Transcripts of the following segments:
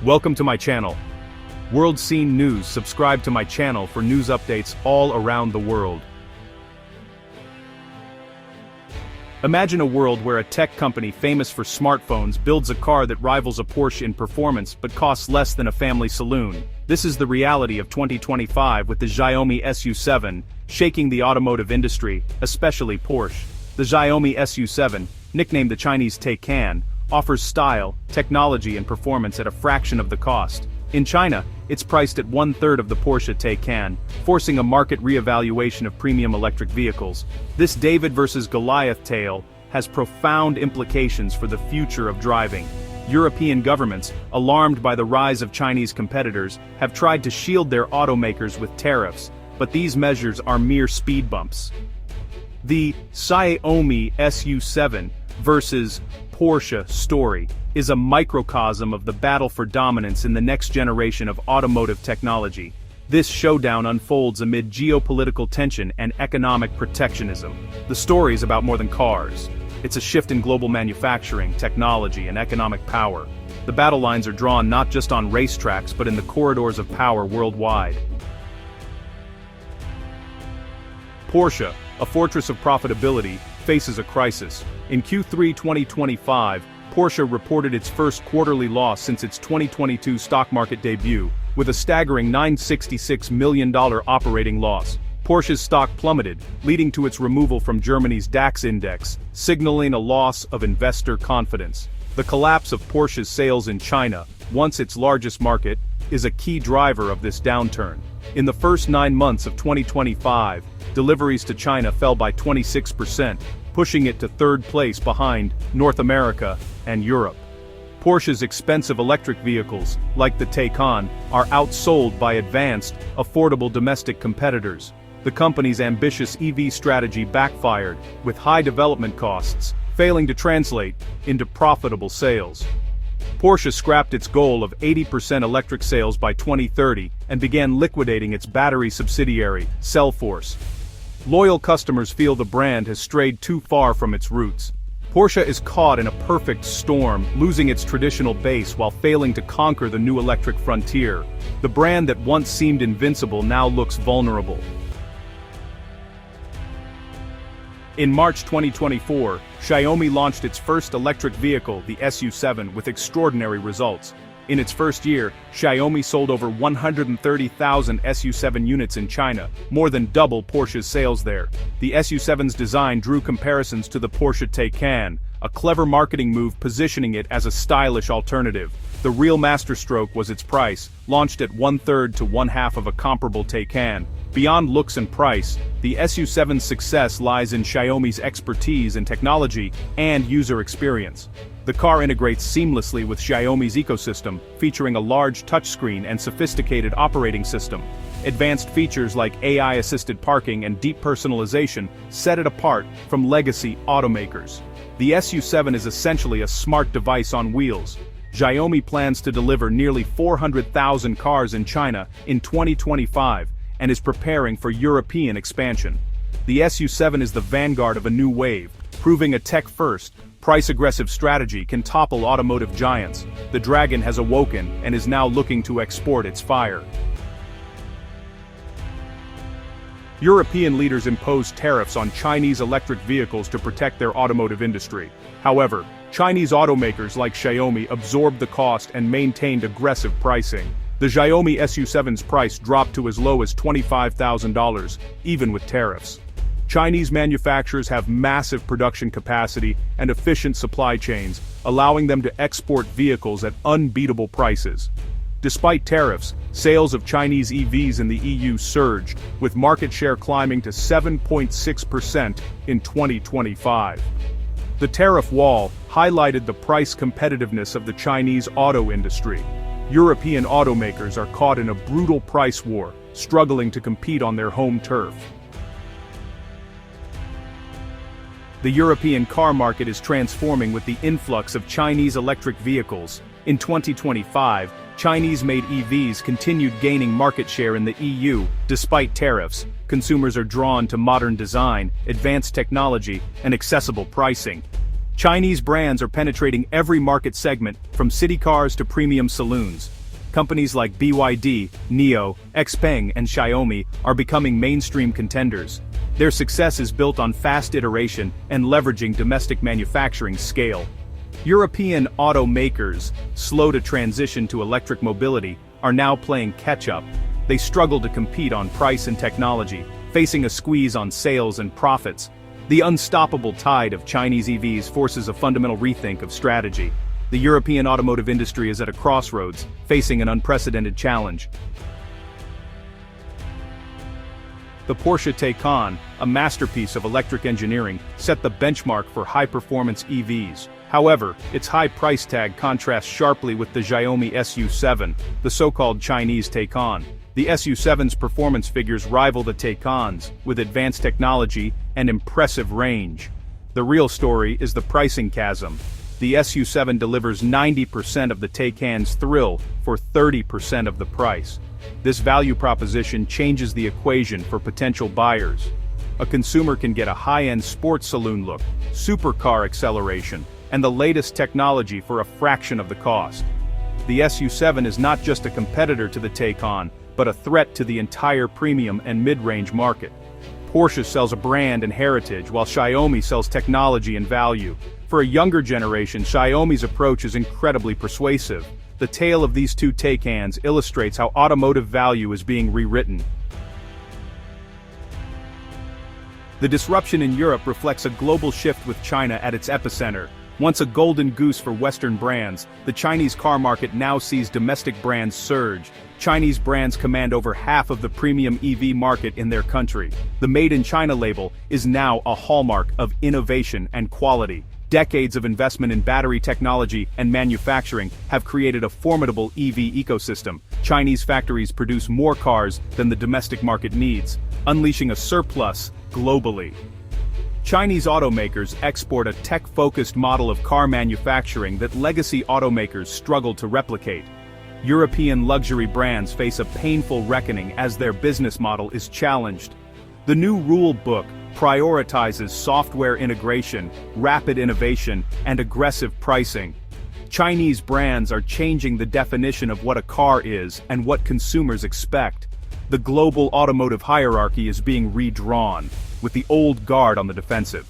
Welcome to my channel. World Scene News. Subscribe to my channel for news updates all around the world. Imagine a world where a tech company famous for smartphones builds a car that rivals a Porsche in performance but costs less than a family saloon. This is the reality of 2025 with the Xiaomi SU7, shaking the automotive industry, especially Porsche. The Xiaomi SU7, nicknamed the Chinese Taycan, offers style, technology and performance at a fraction of the cost. In China, it's priced at one-third of the Porsche Taycan, forcing a market re-evaluation of premium electric vehicles. This David versus Goliath tale has profound implications for the future of driving. European governments, alarmed by the rise of Chinese competitors, have tried to shield their automakers with tariffs, but these measures are mere speed bumps. The Xiaomi SU7 versus Porsche story is a microcosm of the battle for dominance in the next generation of automotive technology. This showdown unfolds amid geopolitical tension and economic protectionism. The story is about more than cars. It's a shift in global manufacturing, technology, and economic power. The battle lines are drawn not just on racetracks but in the corridors of power worldwide. Porsche, a fortress of profitability, faces a crisis. In Q3 2025, Porsche reported its first quarterly loss since its 2022 stock market debut, with a staggering $966 million operating loss. Porsche's stock plummeted, leading to its removal from Germany's DAX index, signaling a loss of investor confidence. The collapse of Porsche's sales in China, once its largest market, is a key driver of this downturn. In the first 9 months of 2025, deliveries to China fell by 26%, pushing it to third place behind North America and Europe. Porsche's expensive electric vehicles, like the Taycan, are outsold by advanced, affordable domestic competitors. The company's ambitious EV strategy backfired, with high development costs, failing to translate into profitable sales. Porsche scrapped its goal of 80% electric sales by 2030 and began liquidating its battery subsidiary, Cellforce. Loyal customers feel the brand has strayed too far from its roots. Porsche is caught in a perfect storm, losing its traditional base while failing to conquer the new electric frontier. The brand that once seemed invincible now looks vulnerable. In March 2024, Xiaomi launched its first electric vehicle, the SU7, with extraordinary results. In its first year, Xiaomi sold over 130,000 SU7 units in China, more than double Porsche's sales there. The SU7's design drew comparisons to the Porsche Taycan, a clever marketing move positioning it as a stylish alternative. The real masterstroke was its price, launched at one-third to one-half of a comparable Taycan. Beyond looks and price, the SU7's success lies in Xiaomi's expertise in technology and user experience. The car integrates seamlessly with Xiaomi's ecosystem, featuring a large touchscreen and sophisticated operating system. Advanced features like AI-assisted parking and deep personalization set it apart from legacy automakers. The SU7 is essentially a smart device on wheels. Xiaomi plans to deliver nearly 400,000 cars in China in 2025, and is preparing for European expansion. The SU7 is the vanguard of a new wave, proving a tech-first, price-aggressive strategy can topple automotive giants. The dragon has awoken and is now looking to export its fire. European leaders imposed tariffs on Chinese electric vehicles to protect their automotive industry. However, Chinese automakers like Xiaomi absorbed the cost and maintained aggressive pricing. The Xiaomi SU7's price dropped to as low as $25,000, even with tariffs. Chinese manufacturers have massive production capacity and efficient supply chains, allowing them to export vehicles at unbeatable prices. Despite tariffs, sales of Chinese EVs in the EU surged, with market share climbing to 7.6% in 2025. The tariff wall highlighted the price competitiveness of the Chinese auto industry. European automakers are caught in a brutal price war, struggling to compete on their home turf. The European car market is transforming with the influx of Chinese electric vehicles. In 2025, Chinese-made EVs continued gaining market share in the EU. Despite tariffs, consumers are drawn to modern design, advanced technology, and accessible pricing. Chinese brands are penetrating every market segment, from city cars to premium saloons. Companies like BYD, NIO, XPeng, and Xiaomi are becoming mainstream contenders. Their success is built on fast iteration and leveraging domestic manufacturing scale. European automakers, slow to transition to electric mobility, are now playing catch-up. They struggle to compete on price and technology, facing a squeeze on sales and profits. The unstoppable tide of Chinese EVs forces a fundamental rethink of strategy. The European automotive industry is at a crossroads, facing an unprecedented challenge. The Porsche Taycan, a masterpiece of electric engineering, set the benchmark for high-performance EVs. However, its high price tag contrasts sharply with the Xiaomi SU7, the so-called Chinese Taycan. The SU7's performance figures rival the Taycan's, with advanced technology and impressive range. The real story is the pricing chasm. The SU7 delivers 90% of the Taycan's thrill for 30% of the price. This value proposition changes the equation for potential buyers. A consumer can get a high-end sports saloon look, supercar acceleration, and the latest technology for a fraction of the cost. The SU7 is not just a competitor to the Taycan, but a threat to the entire premium and mid-range market. Porsche sells a brand and heritage, while Xiaomi sells technology and value. For a younger generation, Xiaomi's approach is incredibly persuasive. The tale of these two Taycans illustrates how automotive value is being rewritten. The disruption in Europe reflects a global shift with China at its epicenter. Once a golden goose for Western brands, the Chinese car market now sees domestic brands surge. Chinese brands command over half of the premium EV market in their country. The Made in China label is now a hallmark of innovation and quality. Decades of investment in battery technology and manufacturing have created a formidable EV ecosystem. Chinese factories produce more cars than the domestic market needs, unleashing a surplus globally. Chinese automakers export a tech-focused model of car manufacturing that legacy automakers struggle to replicate. European luxury brands face a painful reckoning as their business model is challenged. The new rule book prioritizes software integration, rapid innovation, and aggressive pricing. Chinese brands are changing the definition of what a car is and what consumers expect. The global automotive hierarchy is being redrawn, with the old guard on the defensive.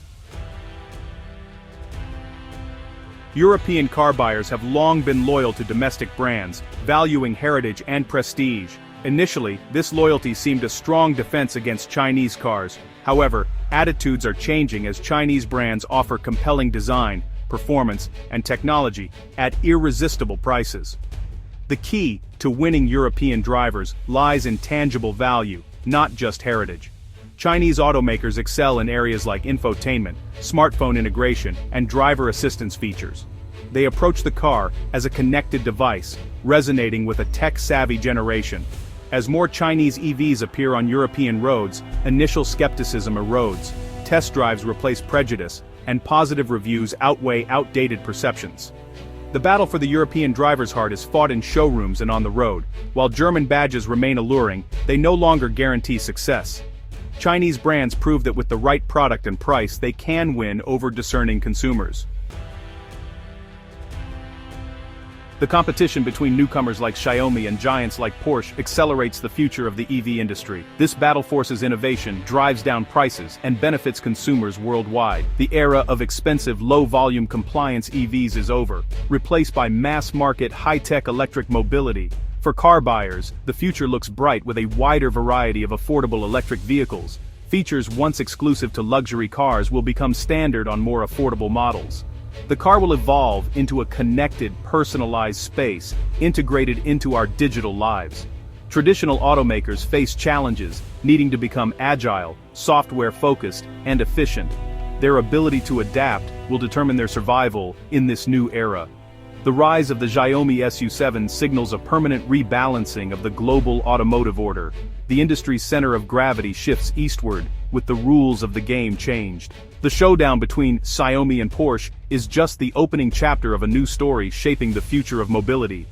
European car buyers have long been loyal to domestic brands, valuing heritage and prestige. Initially, this loyalty seemed a strong defense against Chinese cars. However, attitudes are changing as Chinese brands offer compelling design, performance, and technology at irresistible prices. The key to winning European drivers lies in tangible value, not just heritage. Chinese automakers excel in areas like infotainment, smartphone integration, and driver assistance features. They approach the car as a connected device, resonating with a tech-savvy generation. As more Chinese EVs appear on European roads, initial skepticism erodes, test drives replace prejudice, and positive reviews outweigh outdated perceptions. The battle for the European driver's heart is fought in showrooms and on the road. While German badges remain alluring, they no longer guarantee success. Chinese brands prove that with the right product and price, they can win over discerning consumers. The competition between newcomers like Xiaomi and giants like Porsche accelerates the future of the EV industry. This battle forces innovation, drives down prices, and benefits consumers worldwide. The era of expensive, low-volume compliance EVs is over, replaced by mass-market, high-tech electric mobility. For car buyers, the future looks bright with a wider variety of affordable electric vehicles. Features once exclusive to luxury cars will become standard on more affordable models. The car will evolve into a connected, personalized space, integrated into our digital lives. Traditional automakers face challenges, needing to become agile, software-focused, and efficient. Their ability to adapt will determine their survival in this new era. The rise of the Xiaomi SU7 signals a permanent rebalancing of the global automotive order. The industry's center of gravity shifts eastward, with the rules of the game changed. The showdown between Xiaomi and Porsche is just the opening chapter of a new story shaping the future of mobility.